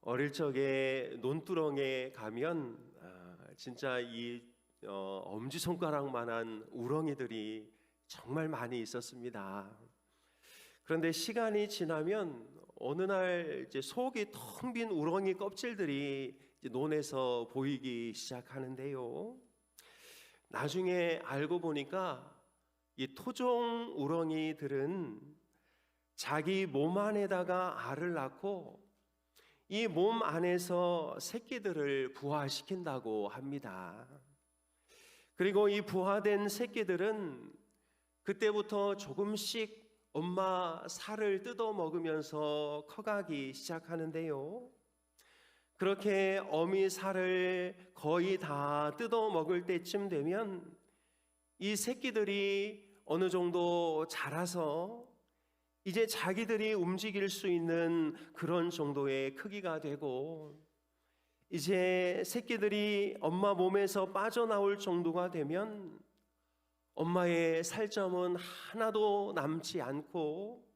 어릴 적에 논두렁에 가면 진짜 이 엄지손가락만한 우렁이들이 정말 많이 있었습니다. 그런데 시간이 지나면 어느 날 이제 속이 텅 빈 우렁이 껍질들이 이제 논에서 보이기 시작하는데요. 나중에 알고 보니까 이 토종 우렁이들은 자기 몸 안에다가 알을 낳고 이 몸 안에서 새끼들을 부화시킨다고 합니다. 그리고 이 부화된 새끼들은 그때부터 조금씩 엄마 살을 뜯어 먹으면서 커가기 시작하는데요. 그렇게 어미 살을 거의 다 뜯어 먹을 때쯤 되면 이 새끼들이 어느 정도 자라서 이제 자기들이 움직일 수 있는 그런 정도의 크기가 되고, 이제 새끼들이 엄마 몸에서 빠져나올 정도가 되면 엄마의 살점은 하나도 남지 않고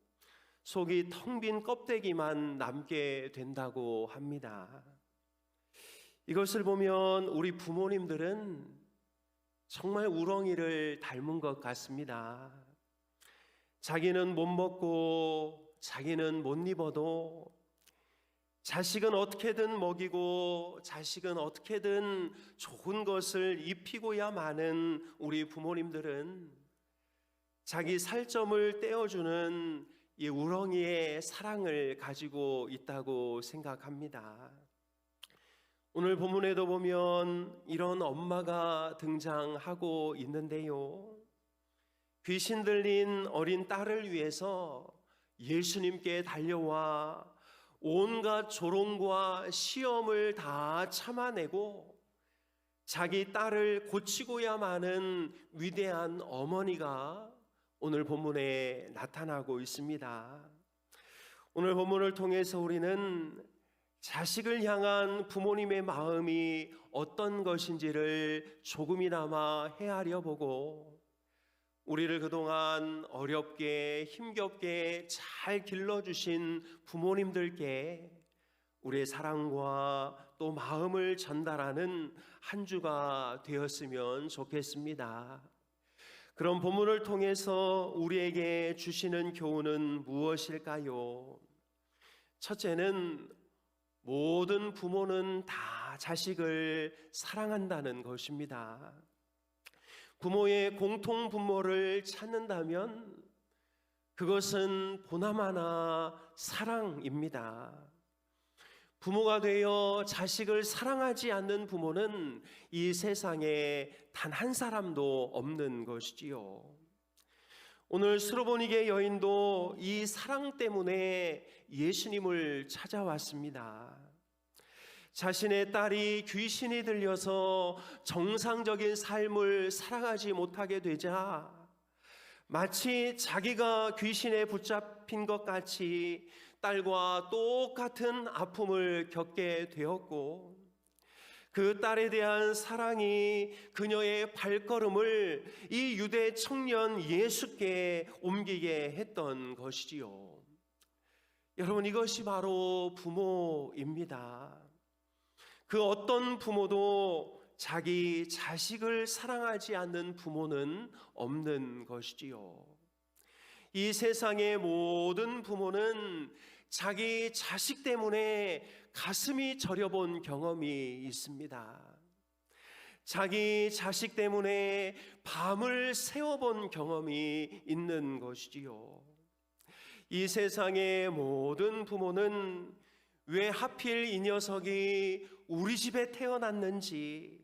속이 텅 빈 껍데기만 남게 된다고 합니다. 이것을 보면 우리 부모님들은 정말 우렁이를 닮은 것 같습니다. 자기는 못 먹고 자기는 못 입어도 자식은 어떻게든 먹이고 자식은 어떻게든 좋은 것을 입히고야 마는 우리 부모님들은 자기 살점을 떼어주는 이 우렁이의 사랑을 가지고 있다고 생각합니다. 오늘 본문에도 보면 이런 엄마가 등장하고 있는데요. 귀신 들린 어린 딸을 위해서 예수님께 달려와 온갖 조롱과 시험을 다 참아내고 자기 딸을 고치고야 마는 위대한 어머니가 오늘 본문에 나타나고 있습니다. 오늘 본문을 통해서 우리는 자식을 향한 부모님의 마음이 어떤 것인지를 조금이나마 헤아려 보고, 우리를 그동안 어렵게 힘겹게 잘 길러주신 부모님들께 우리의 사랑과 또 마음을 전달하는 한 주가 되었으면 좋겠습니다. 그런 본문을 통해서 우리에게 주시는 교훈은 무엇일까요? 첫째는 모든 부모는 다 자식을 사랑한다는 것입니다. 부모의 공통 분모를 찾는다면 그것은 보나마나 사랑입니다. 부모가 되어 자식을 사랑하지 않는 부모는 이 세상에 단 한 사람도 없는 것이지요. 오늘 스로보니게 여인도 이 사랑 때문에 예수님을 찾아왔습니다. 자신의 딸이 귀신이 들려서 정상적인 삶을 살아가지 못하게 되자 마치 자기가 귀신에 붙잡힌 것 같이 딸과 똑같은 아픔을 겪게 되었고, 그 딸에 대한 사랑이 그녀의 발걸음을 이 유대 청년 예수께 옮기게 했던 것이지요. 여러분, 이것이 바로 부모입니다. 그 어떤 부모도 자기 자식을 사랑하지 않는 부모는 없는 것이지요. 이 세상의 모든 부모는 자기 자식 때문에 가슴이 저려본 경험이 있습니다. 자기 자식 때문에 밤을 새워본 경험이 있는 것이지요. 이 세상의 모든 부모는 왜 하필 이 녀석이 우리 집에 태어났는지,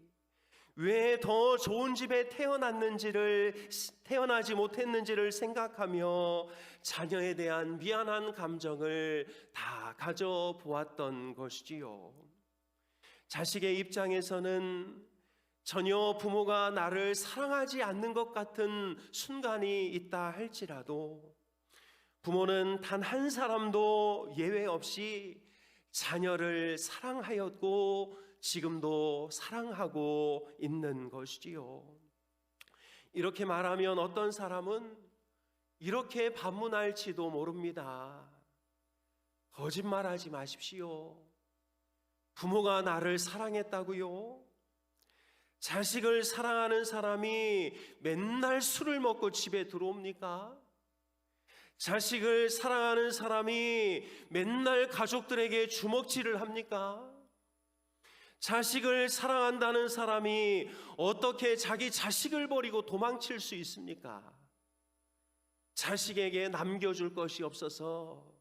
왜 더 좋은 집에 태어나지 못했는지를 생각하며 자녀에 대한 미안한 감정을 다 가져보았던 것이지요. 자식의 입장에서는 전혀 부모가 나를 사랑하지 않는 것 같은 순간이 있다 할지라도 부모는 단 한 사람도 예외 없이 자녀를 사랑하였고 지금도 사랑하고 있는 것이지요. 이렇게 말하면 어떤 사람은 이렇게 반문할지도 모릅니다. 거짓말하지 마십시오. 부모가 나를 사랑했다고요? 자식을 사랑하는 사람이 맨날 술을 먹고 집에 들어옵니까? 자식을 사랑하는 사람이 맨날 가족들에게 주먹질을 합니까? 자식을 사랑한다는 사람이 어떻게 자기 자식을 버리고 도망칠 수 있습니까? 자식에게 남겨줄 것이 없어서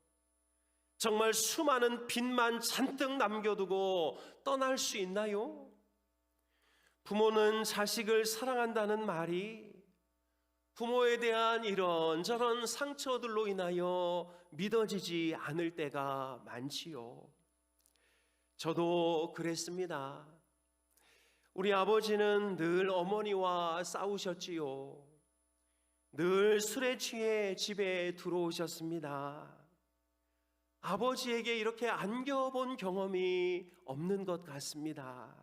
정말 수많은 빚만 잔뜩 남겨두고 떠날 수 있나요? 부모는 자식을 사랑한다는 말이 부모에 대한 이런저런 상처들로 인하여 믿어지지 않을 때가 많지요. 저도 그랬습니다. 우리 아버지는 늘 어머니와 싸우셨지요. 늘 술에 취해 집에 들어오셨습니다. 아버지에게 이렇게 안겨본 경험이 없는 것 같습니다.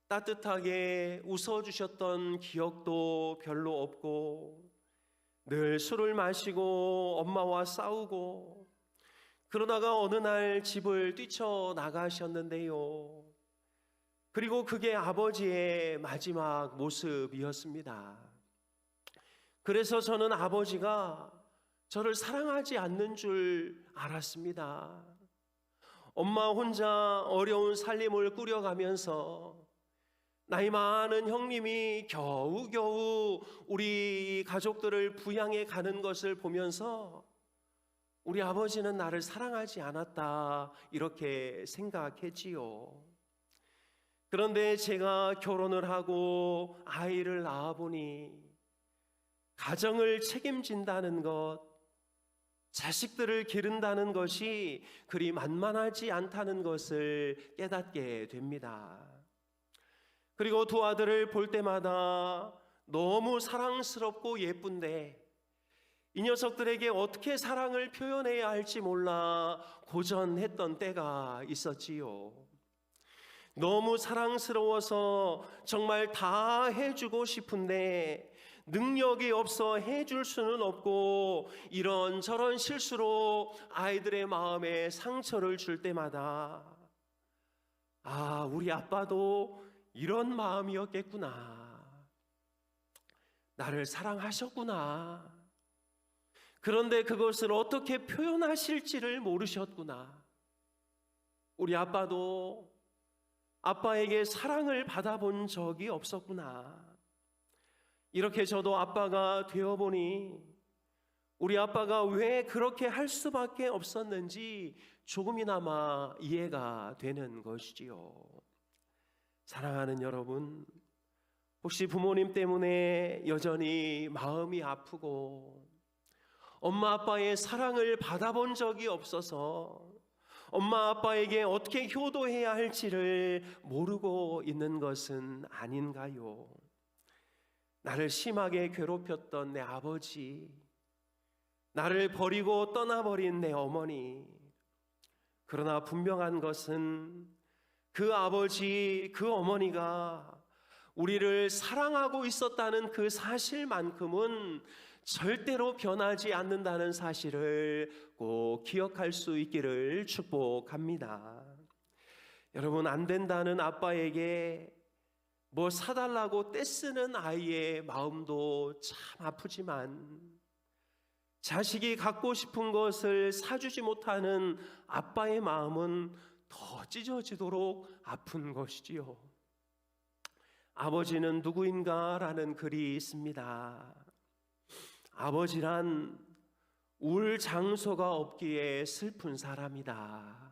따뜻하게 웃어주셨던 기억도 별로 없고 늘 술을 마시고 엄마와 싸우고 그러다가 어느 날 집을 뛰쳐나가셨는데요. 그리고 그게 아버지의 마지막 모습이었습니다. 그래서 저는 아버지가 저를 사랑하지 않는 줄 알았습니다. 엄마 혼자 어려운 살림을 꾸려가면서 나이 많은 형님이 겨우겨우 우리 가족들을 부양해 가는 것을 보면서 우리 아버지는 나를 사랑하지 않았다 이렇게 생각했지요. 그런데 제가 결혼을 하고 아이를 낳아보니 가정을 책임진다는 것, 자식들을 기른다는 것이 그리 만만하지 않다는 것을 깨닫게 됩니다. 그리고 두 아들을 볼 때마다 너무 사랑스럽고 예쁜데 이 녀석들에게 어떻게 사랑을 표현해야 할지 몰라 고전했던 때가 있었지요. 너무 사랑스러워서 정말 다 해주고 싶은데 능력이 없어 해줄 수는 없고 이런저런 실수로 아이들의 마음에 상처를 줄 때마다 우리 아빠도 이런 마음이었겠구나. 나를 사랑하셨구나. 그런데 그것을 어떻게 표현하실지를 모르셨구나. 우리 아빠도 아빠에게 사랑을 받아본 적이 없었구나. 이렇게 저도 아빠가 되어보니 우리 아빠가 왜 그렇게 할 수밖에 없었는지 조금이나마 이해가 되는 것이지요. 사랑하는 여러분, 혹시 부모님 때문에 여전히 마음이 아프고 엄마 아빠의 사랑을 받아본 적이 없어서 엄마 아빠에게 어떻게 효도해야 할지를 모르고 있는 것은 아닌가요? 나를 심하게 괴롭혔던 내 아버지, 나를 버리고 떠나버린 내 어머니, 그러나 분명한 것은 그 아버지, 그 어머니가 우리를 사랑하고 있었다는 그 사실만큼은 절대로 변하지 않는다는 사실을 꼭 기억할 수 있기를 축복합니다. 여러분, 안 된다는 아빠에게 뭐 사달라고 떼쓰는 아이의 마음도 참 아프지만 자식이 갖고 싶은 것을 사주지 못하는 아빠의 마음은 더 찢어지도록 아픈 것이지요. 아버지는 누구인가? 라는 글이 있습니다. 아버지란 울 장소가 없기에 슬픈 사람이다.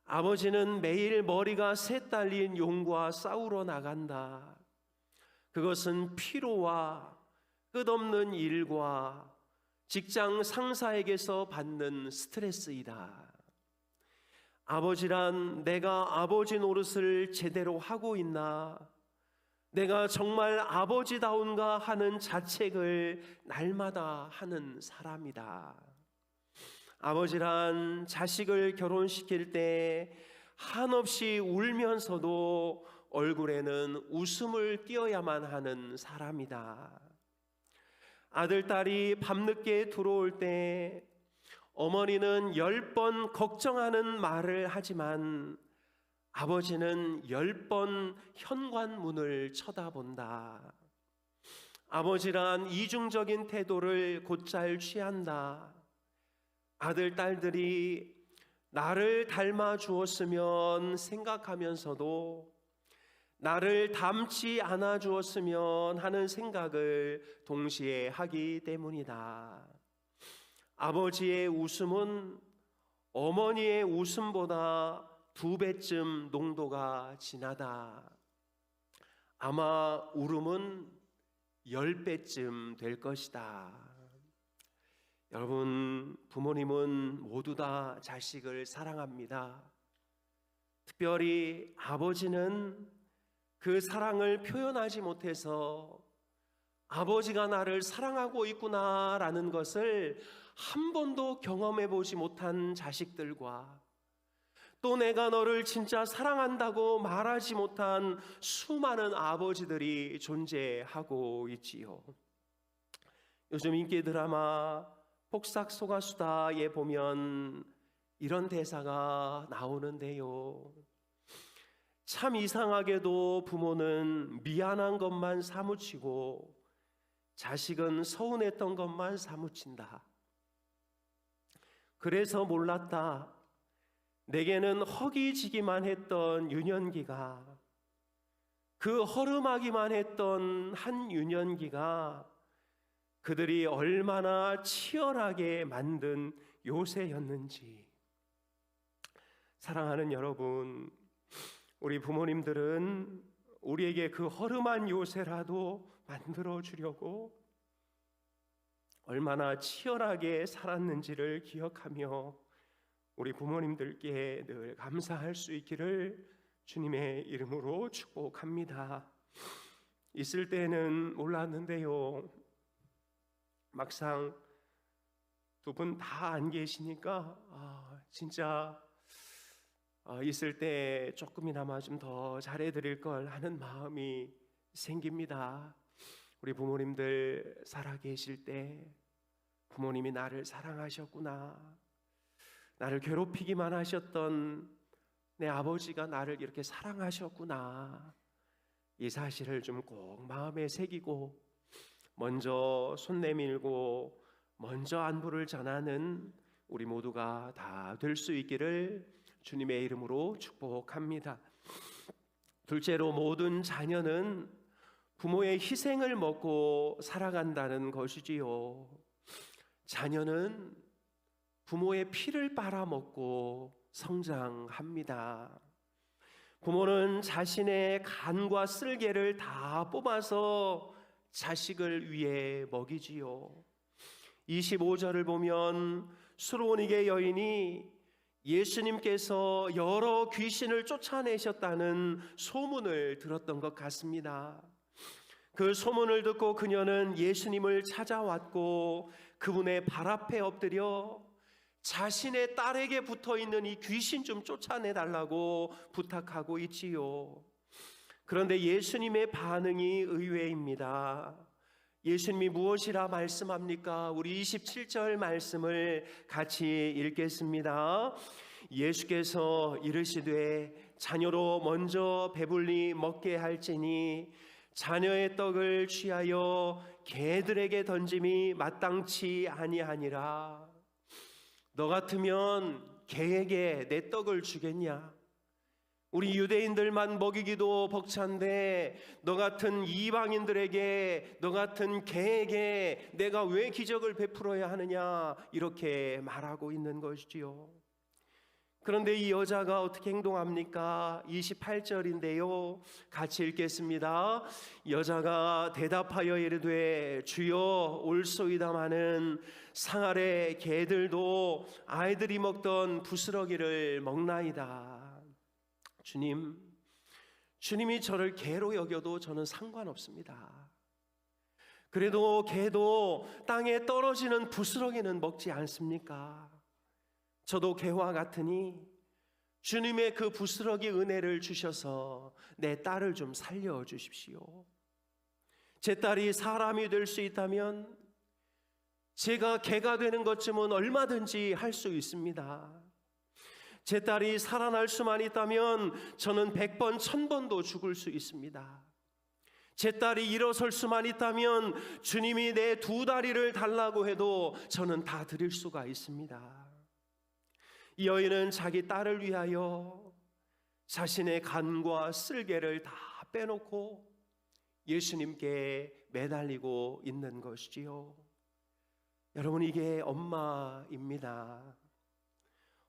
아버지는 매일 머리가 새 딸린 용과 싸우러 나간다. 그것은 피로와 끝없는 일과 직장 상사에게서 받는 스트레스이다. 아버지란 내가 아버지 노릇을 제대로 하고 있나? 내가 정말 아버지다운가 하는 자책을 날마다 하는 사람이다. 아버지란 자식을 결혼시킬 때 한없이 울면서도 얼굴에는 웃음을 띄어야만 하는 사람이다. 아들, 딸이 밤늦게 들어올 때 어머니는 10번 걱정하는 말을 하지만 아버지는 10번 현관문을 쳐다본다. 아버지란 이중적인 태도를 곧잘 취한다. 아들, 딸들이 나를 닮아 주었으면 생각하면서도 나를 닮지 않아 주었으면 하는 생각을 동시에 하기 때문이다. 아버지의 웃음은 어머니의 웃음보다 2배쯤 농도가 진하다. 아마 울음은 10배쯤 될 것이다. 여러분, 부모님은 모두 다 자식을 사랑합니다. 특별히 아버지는 그 사랑을 표현하지 못해서 아버지가 나를 사랑하고 있구나라는 것을 한 번도 경험해 보지 못한 자식들과 또 내가 너를 진짜 사랑한다고 말하지 못한 수많은 아버지들이 존재하고 있지요. 요즘 인기 드라마 폭삭소가수다에 보면 이런 대사가 나오는데요. 참 이상하게도 부모는 미안한 것만 사무치고 자식은 서운했던 것만 사무친다. 그래서 몰랐다. 내게는 허기지기만 했던 유년기가, 그 허름하기만 했던 한 유년기가 그들이 얼마나 치열하게 만든 요새였는지. 사랑하는 여러분, 우리 부모님들은 우리에게 그 허름한 요새라도 만들어 주려고 얼마나 치열하게 살았는지를 기억하며 우리 부모님들께 늘 감사할 수 있기를 주님의 이름으로 축복합니다. 있을 때는 몰랐는데요, 막상 두 분 다 안 계시니까 진짜 있을 때 조금이나마 좀 더 잘해드릴 걸 하는 마음이 생깁니다. 우리 부모님들 살아계실 때 부모님이 나를 사랑하셨구나, 나를 괴롭히기만 하셨던 내 아버지가 나를 이렇게 사랑하셨구나, 이 사실을 좀 꼭 마음에 새기고 먼저 손 내밀고 먼저 안부를 전하는 우리 모두가 다 될 수 있기를 주님의 이름으로 축복합니다. 둘째로, 모든 자녀는 부모의 희생을 먹고 살아간다는 것이지요. 자녀는 부모의 피를 빨아먹고 성장합니다. 부모는 자신의 간과 쓸개를 다 뽑아서 자식을 위해 먹이지요. 25절을 보면 수로니게 여인이 예수님께서 여러 귀신을 쫓아내셨다는 소문을 들었던 것 같습니다. 그 소문을 듣고 그녀는 예수님을 찾아왔고 그분의 발 앞에 엎드려 자신의 딸에게 붙어있는 이 귀신 좀 쫓아내달라고 부탁하고 있지요. 그런데 예수님의 반응이 의외입니다. 예수님이 무엇이라 말씀합니까? 우리 27절 말씀을 같이 읽겠습니다. 예수께서 이르시되 자녀로 먼저 배불리 먹게 할지니 자녀의 떡을 취하여 개들에게 던짐이 마땅치 아니하니라. 너 같으면 개에게 내 떡을 주겠냐? 우리 유대인들만 먹이기도 벅찬데 너 같은 이방인들에게, 너 같은 개에게 내가 왜 기적을 베풀어야 하느냐, 이렇게 말하고 있는 것이지요. 그런데 이 여자가 어떻게 행동합니까? 28절인데요, 같이 읽겠습니다. 여자가 대답하여 이르되 주여 올소이다마는 상 아래 개들도 아이들이 먹던 부스러기를 먹나이다. 주님이 저를 개로 여겨도 저는 상관없습니다. 그래도 개도 땅에 떨어지는 부스러기는 먹지 않습니까? 저도 개와 같으니 주님의 그 부스러기 은혜를 주셔서 내 딸을 좀 살려주십시오. 제 딸이 사람이 될 수 있다면 제가 개가 되는 것쯤은 얼마든지 할 수 있습니다. 제 딸이 살아날 수만 있다면 저는 100번, 1000번도 죽을 수 있습니다. 제 딸이 일어설 수만 있다면 주님이 내 2다리를 달라고 해도 저는 다 드릴 수가 있습니다. 이 여인은 자기 딸을 위하여 자신의 간과 쓸개를 다 빼놓고 예수님께 매달리고 있는 것이지요. 여러분, 이게 엄마입니다.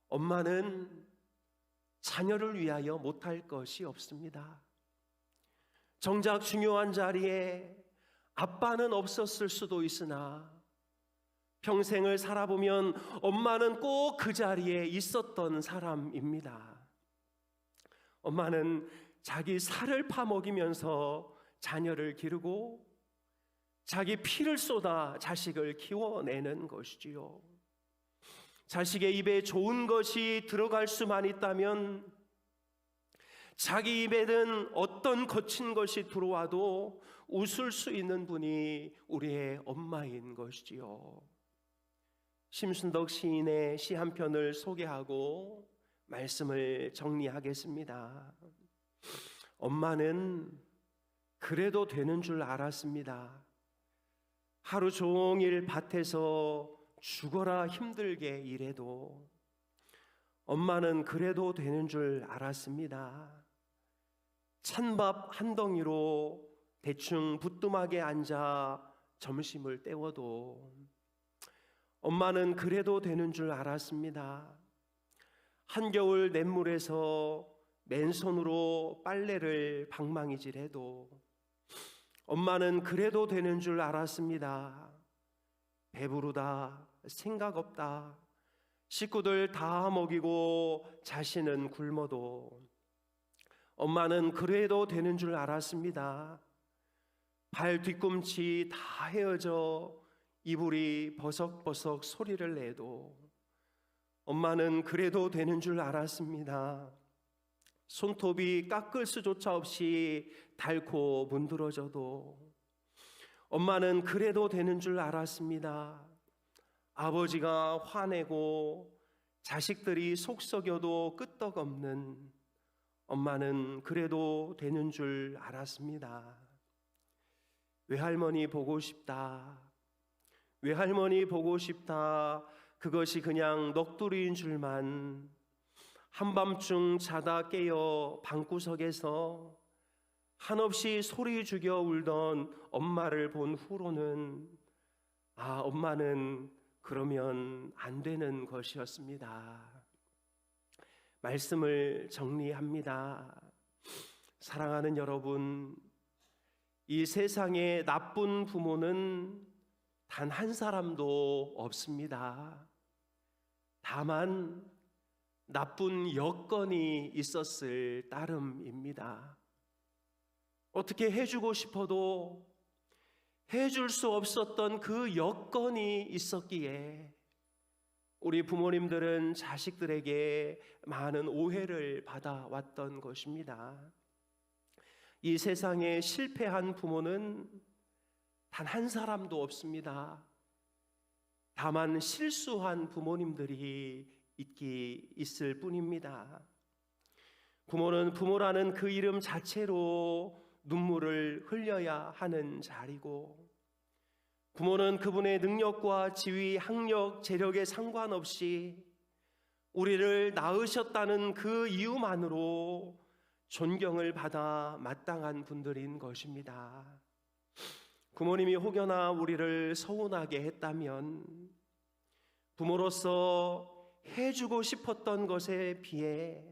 엄마는 자녀를 위하여 못할 것이 없습니다. 정작 중요한 자리에 아빠는 없었을 수도 있으나 평생을 살아보면 엄마는 꼭 그 자리에 있었던 사람입니다. 엄마는 자기 살을 파먹이면서 자녀를 기르고 자기 피를 쏟아 자식을 키워내는 것이지요. 자식의 입에 좋은 것이 들어갈 수만 있다면 자기 입에는 어떤 거친 것이 들어와도 웃을 수 있는 분이 우리의 엄마인 것이지요. 심순덕 시인의 시 한 편을 소개하고 말씀을 정리하겠습니다. 엄마는 그래도 되는 줄 알았습니다. 하루 종일 밭에서 죽어라 힘들게 일해도 엄마는 그래도 되는 줄 알았습니다. 찬밥 한 덩이로 대충 부뚜막에 앉아 점심을 때워도 엄마는 그래도 되는 줄 알았습니다. 한겨울 냇물에서 맨손으로 빨래를 방망이질해도 엄마는 그래도 되는 줄 알았습니다. 배부르다, 생각 없다, 식구들 다 먹이고 자신은 굶어도 엄마는 그래도 되는 줄 알았습니다. 발 뒤꿈치 다 헤어져 이불이 버석버석 소리를 내도 엄마는 그래도 되는 줄 알았습니다. 손톱이 깎을 수조차 없이 닳고 문드러져도 엄마는 그래도 되는 줄 알았습니다. 아버지가 화내고 자식들이 속썩여도 끄떡없는 엄마는 그래도 되는 줄 알았습니다. 외할머니 보고 싶다, 외할머니 보고 싶다, 그것이 그냥 넋두리인 줄만 한밤중 자다 깨어 방구석에서 한없이 소리 죽여 울던 엄마를 본 후로는 엄마는 그러면 안 되는 것이었습니다. 말씀을 정리합니다. 사랑하는 여러분, 이 세상에 나쁜 부모는 단 한 사람도 없습니다. 다만 나쁜 여건이 있었을 따름입니다. 어떻게 해주고 싶어도 해줄 수 없었던 그 여건이 있었기에 우리 부모님들은 자식들에게 많은 오해를 받아왔던 것입니다. 이 세상에 실패한 부모는 단 한 사람도 없습니다. 다만 실수한 부모님들이 있을 뿐입니다. 부모는 부모라는 그 이름 자체로 눈물을 흘려야 하는 자리고, 부모는 그분의 능력과 지위, 학력, 재력에 상관없이 우리를 낳으셨다는 그 이유만으로 존경을 받아 마땅한 분들인 것입니다. 부모님이 혹여나 우리를 서운하게 했다면 부모로서 해주고 싶었던 것에 비해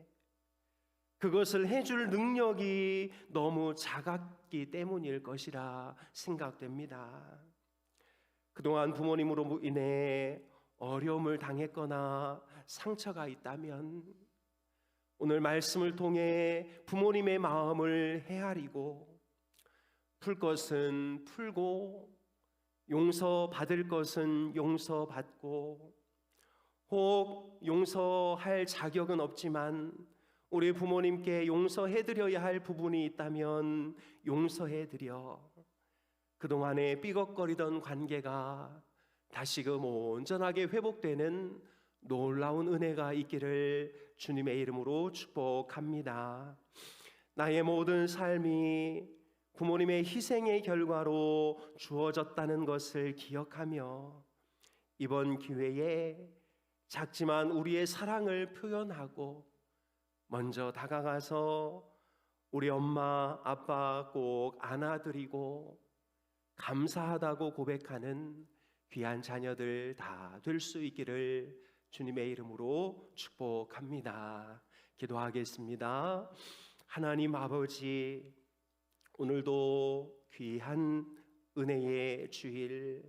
그것을 해줄 능력이 너무 작았기 때문일 것이라 생각됩니다. 그동안 부모님으로 인해 어려움을 당했거나 상처가 있다면 오늘 말씀을 통해 부모님의 마음을 헤아리고 풀 것은 풀고 용서받을 것은 용서받고, 혹 용서할 자격은 없지만 우리 부모님께 용서해드려야 할 부분이 있다면 용서해드려 그동안에 삐걱거리던 관계가 다시금 온전하게 회복되는 놀라운 은혜가 있기를 주님의 이름으로 축복합니다. 나의 모든 삶이 부모님의 희생의 결과로 주어졌다는 것을 기억하며 이번 기회에 작지만 우리의 사랑을 표현하고 먼저 다가가서 우리 엄마, 아빠 꼭 안아드리고 감사하다고 고백하는 귀한 자녀들 다 될 수 있기를 주님의 이름으로 축복합니다. 기도하겠습니다. 하나님 아버지, 오늘도 귀한 은혜의 주일,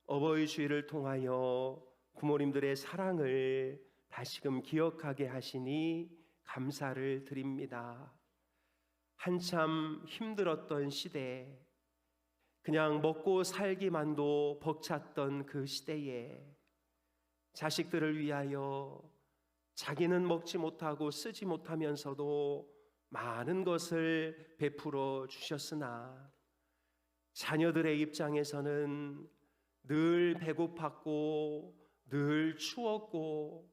어버이 주일을 통하여 부모님들의 사랑을 다시금 기억하게 하시니 감사를 드립니다. 한참 힘들었던 시대, 그냥 먹고 살기만도 벅찼던 그 시대에 자식들을 위하여 자기는 먹지 못하고 쓰지 못하면서도 많은 것을 베풀어 주셨으나 자녀들의 입장에서는 늘 배고팠고 늘 추웠고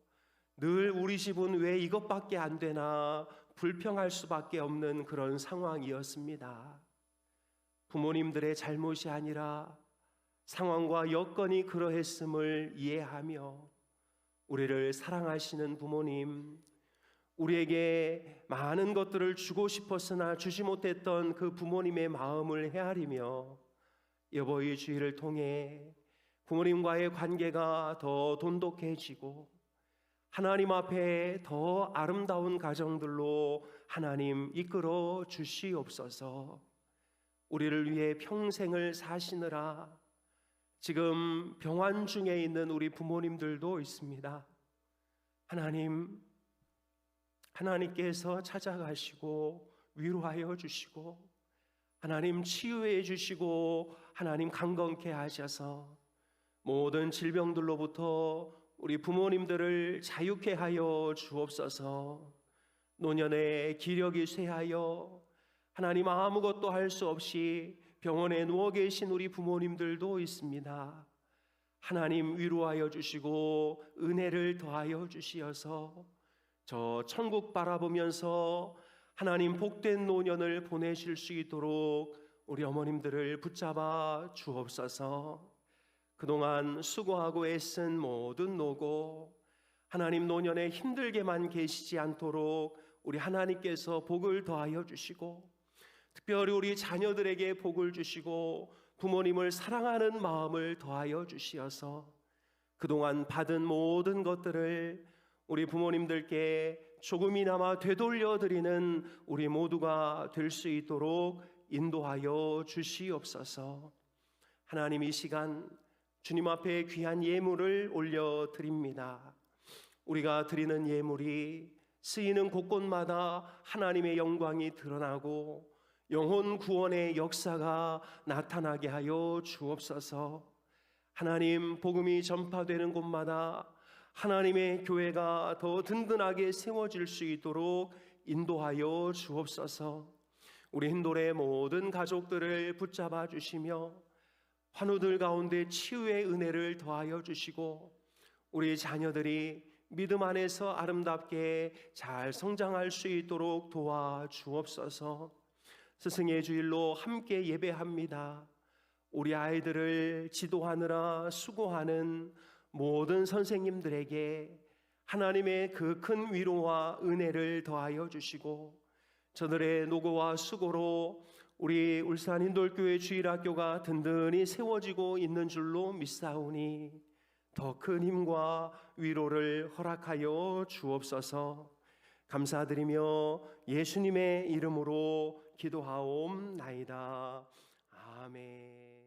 늘 우리 집은 왜 이것밖에 안 되나 불평할 수밖에 없는 그런 상황이었습니다. 부모님들의 잘못이 아니라 상황과 여건이 그러했음을 이해하며 우리를 사랑하시는 부모님, 우리에게 많은 것들을 주고 싶었으나 주지 못했던 그 부모님의 마음을 헤아리며 여보의 주의를 통해 부모님과의 관계가 더 돈독해지고 하나님 앞에 더 아름다운 가정들로 하나님 이끌어 주시옵소서. 우리를 위해 평생을 사시느라 지금 병환 중에 있는 우리 부모님들도 있습니다. 하나님께서 찾아가시고 위로하여 주시고 하나님 치유해 주시고 하나님 강건케 하셔서 모든 질병들로부터 우리 부모님들을 자유케 하여 주옵소서. 노년에 기력이 쇠하여 하나님 아무것도 할 수 없이 병원에 누워 계신 우리 부모님들도 있습니다. 하나님 위로하여 주시고 은혜를 더하여 주시어서 저 천국 바라보면서 하나님 복된 노년을 보내실 수 있도록 우리 어머님들을 붙잡아 주옵소서. 그동안 수고하고 애쓴 모든 노고 하나님 노년에 힘들게만 계시지 않도록 우리 하나님께서 복을 더하여 주시고 특별히 우리 자녀들에게 복을 주시고 부모님을 사랑하는 마음을 더하여 주시어서 그동안 받은 모든 것들을 우리 부모님들께 조금이나마 되돌려 드리는 우리 모두가 될 수 있도록 인도하여 주시옵소서. 하나님, 이 시간 주님 앞에 귀한 예물을 올려 드립니다. 우리가 드리는 예물이 쓰이는 곳곳마다 하나님의 영광이 드러나고 영혼 구원의 역사가 나타나게 하여 주옵소서. 하나님, 복음이 전파되는 곳마다 하나님의 교회가 더 든든하게 세워질 수 있도록 인도하여 주옵소서. 우리 hin돌의 모든 가족들을 붙잡아 주시며 환우들 가운데 치유의 은혜를 더하여 주시고 우리 자녀들이 믿음 안에서 아름답게 잘 성장할 수 있도록 도와 주옵소서. 스승의 주일로 함께 예배합니다. 우리 아이들을 지도하느라 수고하는 모든 선생님들에게 하나님의 그 큰 위로와 은혜를 더하여 주시고 저들의 노고와 수고로 우리 울산 hin돌교회 주일학교가 든든히 세워지고 있는 줄로 믿사오니 더 큰 힘과 위로를 허락하여 주옵소서. 감사드리며 예수님의 이름으로 기도하옵나이다. 아멘.